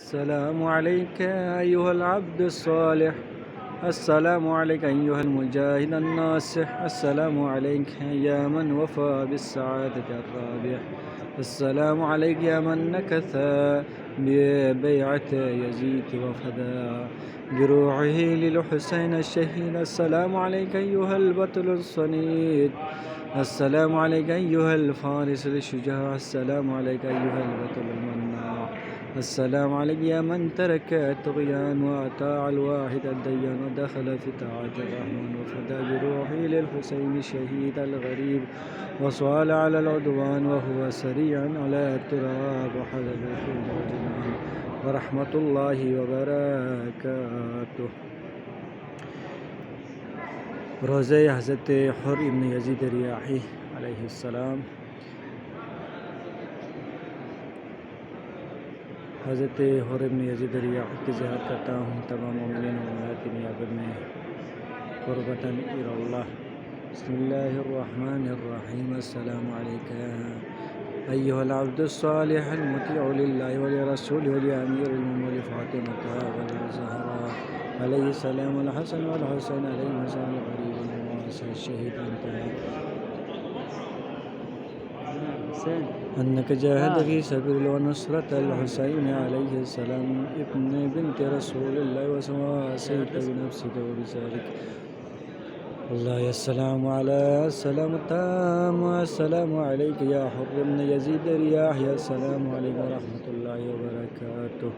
السلام عليك أيها العبد الصالح. السلام عليك أيها المجاهد الناصح. السلام عليك يا من وفى بالسعادة الرابح. السلام عليك يا من نكث ببيعة يزيد وفدى بروحه للحسين الشهيد. السلام عليك أيها البطل الصنيد. السلام عليك أيها الفارس الشجاع. السلام عليك أيها البطل المناع. السلام عليك يا من ترك الطغيان وأطاع الواحد الديان ودخل في طاعة الرحمن وفدى بروحه للحسين الشهيد الغريب وصال على العدوان وهو سريع على التراب وحلل في الجنان ورحمة الله وبركاته. روزه حضرت حر ابن یزید ریاحی علیہ السلام. حضرت حر ابن یزید ریاحی کی زیارت کرتا ہوں. تمام مومنین و مومنات کی نیابت میں قربتاً الی اللہ. بسم اللہ الرحمن الرحیم. السلام علیک ایها العبد الصالح المطیع للہ ولرسول ولامیر المؤمنین ولفاطمة والزہراء علیہ السلام والحسن والحسین علیہ السلام الغریب المواسى الشہید أنك جاهد في سبيل ونصرة الحسين عليه السلام ابن بنت رسول الله وسواسيت بنفسك وبذلك. الله السلام على السلام التام. السلام عليك يا حر بن يزيد رياحي. السلام عليكم ورحمة الله وبركاته.